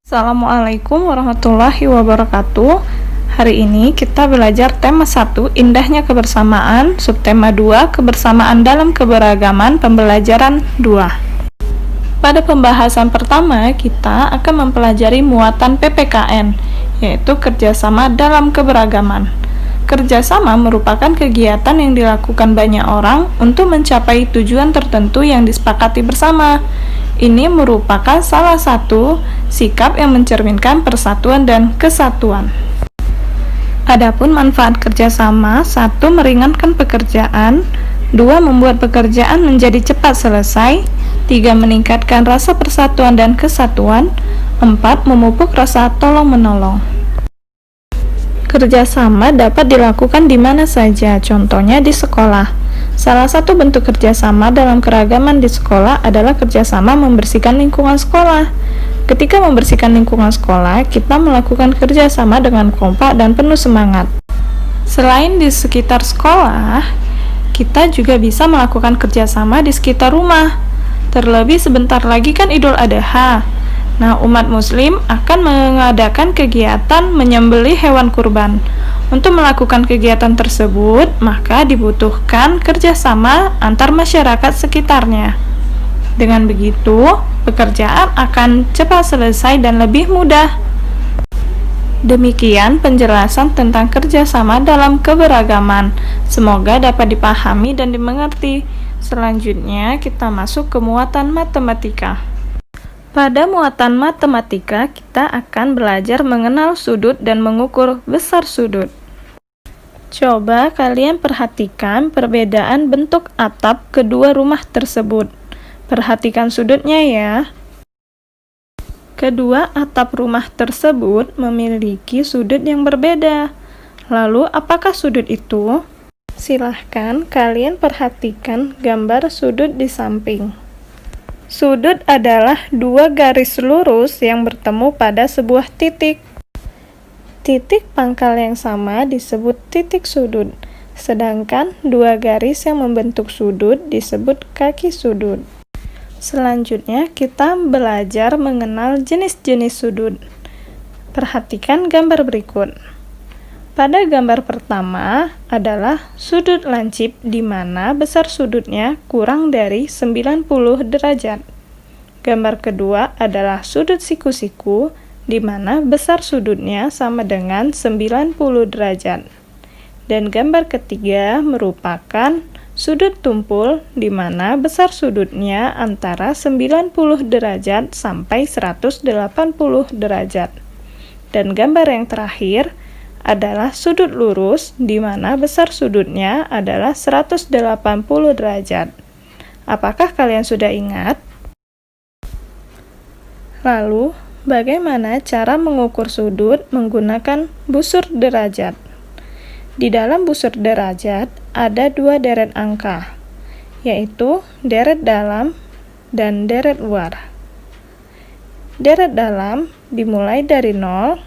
Assalamualaikum warahmatullahi wabarakatuh. Hari ini kita belajar tema 1, indahnya kebersamaan, subtema 2, kebersamaan dalam keberagaman, pembelajaran 2. Pada pembahasan pertama, kita akan mempelajari muatan PPKN, yaitu kerjasama dalam keberagaman. Kerjasama merupakan kegiatan yang dilakukan banyak orang untuk mencapai tujuan tertentu yang disepakati bersama. Ini merupakan salah satu sikap yang mencerminkan persatuan dan kesatuan. Adapun manfaat kerjasama: 1. Meringankan pekerjaan, 2. Membuat pekerjaan menjadi cepat selesai, 3. Meningkatkan rasa persatuan dan kesatuan, 4. Memupuk rasa tolong-menolong. Kerjasama dapat dilakukan di mana saja, contohnya di sekolah. Salah satu bentuk kerjasama dalam keragaman di sekolah adalah kerjasama membersihkan lingkungan sekolah. Ketika membersihkan lingkungan sekolah, kita melakukan kerjasama dengan kompak dan penuh semangat. Selain di sekitar sekolah, kita juga bisa melakukan kerjasama di sekitar rumah. Terlebih sebentar lagi kan Idul Adha. Nah, umat muslim akan mengadakan kegiatan menyembelih hewan kurban. Untuk melakukan kegiatan tersebut, maka dibutuhkan kerjasama antar masyarakat sekitarnya. Dengan begitu, pekerjaan akan cepat selesai dan lebih mudah. Demikian penjelasan tentang kerjasama dalam keberagaman. Semoga dapat dipahami dan dimengerti. Selanjutnya, kita masuk ke muatan matematika. Pada muatan matematika, kita akan belajar mengenal sudut dan mengukur besar sudut. Coba kalian perhatikan perbedaan bentuk atap kedua rumah tersebut. Perhatikan sudutnya ya. Kedua atap rumah tersebut memiliki sudut yang berbeda. Lalu, apakah sudut itu? Silahkan kalian perhatikan gambar sudut di samping. Sudut adalah dua garis lurus yang bertemu pada sebuah titik. Titik pangkal yang sama disebut titik sudut, sedangkan dua garis yang membentuk sudut disebut kaki sudut. Selanjutnya, kita belajar mengenal jenis-jenis sudut. Perhatikan gambar berikut. Pada gambar pertama adalah sudut lancip, di mana besar sudutnya kurang dari 90 derajat. Gambar kedua adalah sudut siku-siku, di mana besar sudutnya sama dengan 90 derajat. Dan gambar ketiga merupakan sudut tumpul, di mana besar sudutnya antara 90 derajat sampai 180 derajat. Dan gambar yang terakhir adalah sudut lurus, di mana besar sudutnya adalah 180 derajat. Apakah kalian sudah ingat? Lalu, bagaimana cara mengukur sudut menggunakan busur derajat? Di dalam busur derajat ada dua deret angka, yaitu deret dalam dan deret luar. Deret dalam dimulai dari 0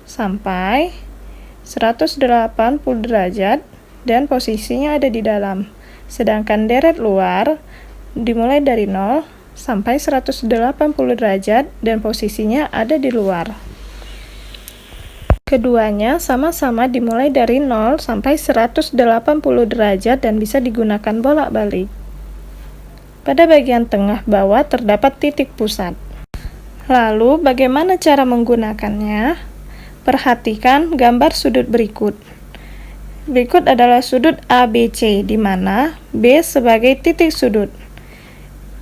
sampai 180 derajat dan posisinya ada di dalam. Sedangkan deret luar dimulai dari 0 sampai 180 derajat dan posisinya ada di luar. Keduanya sama-sama dimulai dari 0 sampai 180 derajat dan bisa digunakan bolak-balik. Pada bagian tengah bawah terdapat titik pusat. Lalu, bagaimana cara menggunakannya? Perhatikan gambar sudut berikut. Berikut adalah sudut ABC, di mana B sebagai titik sudut.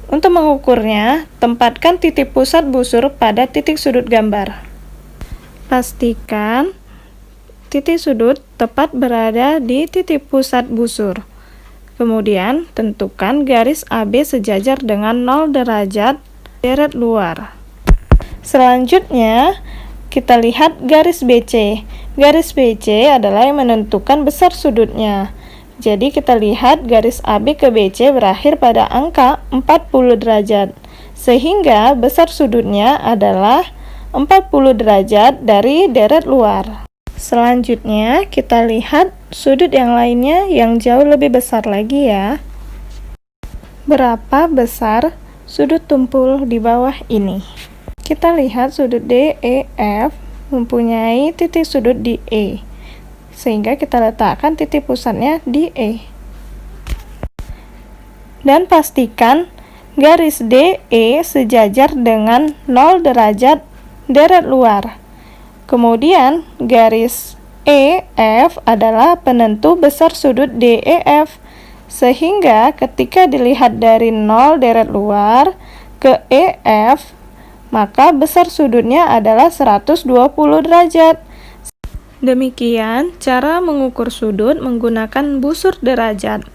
Untuk mengukurnya, tempatkan titik pusat busur pada titik sudut gambar. Pastikan titik sudut tepat berada di titik pusat busur. Kemudian, tentukan garis AB sejajar dengan 0 derajat deret luar. Selanjutnya, kita lihat garis BC. Garis BC adalah yang menentukan besar sudutnya. Jadi kita lihat garis AB ke BC berakhir pada angka 40 derajat. Sehingga besar sudutnya adalah 40 derajat dari deret luar. Selanjutnya kita lihat sudut yang lainnya yang jauh lebih besar lagi ya. Berapa besar sudut tumpul di bawah ini? Kita lihat sudut DEF mempunyai titik sudut di E, sehingga kita letakkan titik pusatnya di E. Dan pastikan garis DE sejajar dengan 0 derajat deret luar. Kemudian garis EF adalah penentu besar sudut DEF, sehingga ketika dilihat dari 0 deret luar ke EF, maka besar sudutnya adalah 120 derajat. Demikian cara mengukur sudut menggunakan busur derajat.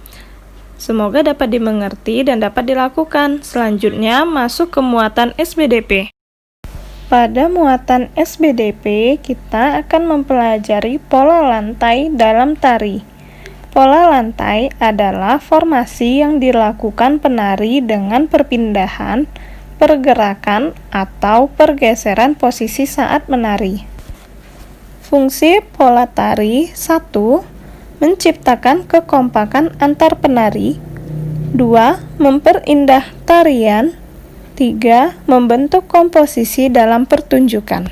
Semoga dapat dimengerti dan dapat dilakukan. Selanjutnya masuk ke muatan SBDP. Pada muatan SBDP, kita akan mempelajari pola lantai dalam tari. Pola lantai adalah formasi yang dilakukan penari dengan perpindahan, pergerakan, atau pergeseran posisi saat menari. Fungsi pola tari 1. Menciptakan kekompakan antar penari. 2. Memperindah tarian. 3. Membentuk komposisi dalam pertunjukan.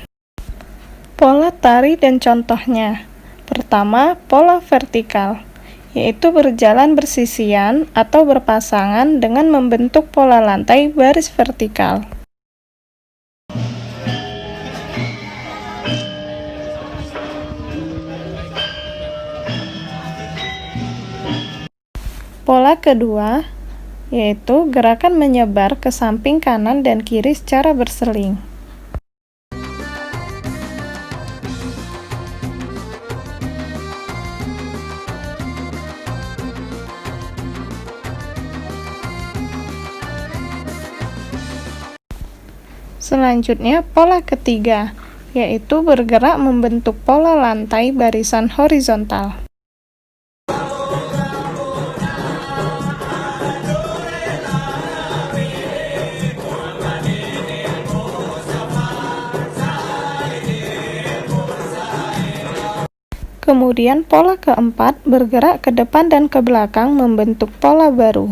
Pola tari dan contohnya. Pertama, pola vertikal, yaitu berjalan bersisian atau berpasangan dengan membentuk pola lantai baris vertikal. Pola kedua, yaitu gerakan menyebar ke samping kanan dan kiri secara berseling. Selanjutnya, pola ketiga, yaitu bergerak membentuk pola lantai barisan horizontal. Kemudian pola keempat bergerak ke depan dan ke belakang membentuk pola baru.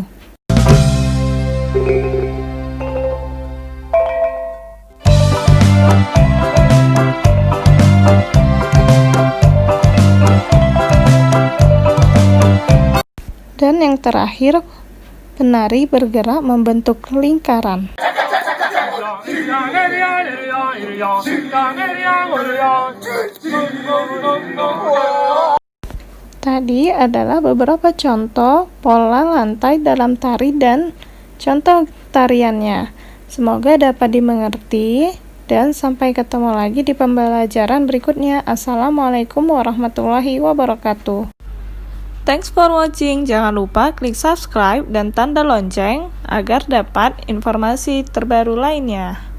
Dan yang terakhir, penari bergerak membentuk lingkaran. Tadi adalah beberapa contoh pola lantai dalam tari dan contoh tariannya. Semoga dapat dimengerti dan sampai ketemu lagi di pembelajaran berikutnya. Assalamualaikum warahmatullahi wabarakatuh. Thanks for watching. Jangan lupa klik subscribe dan tanda lonceng agar dapat informasi terbaru lainnya.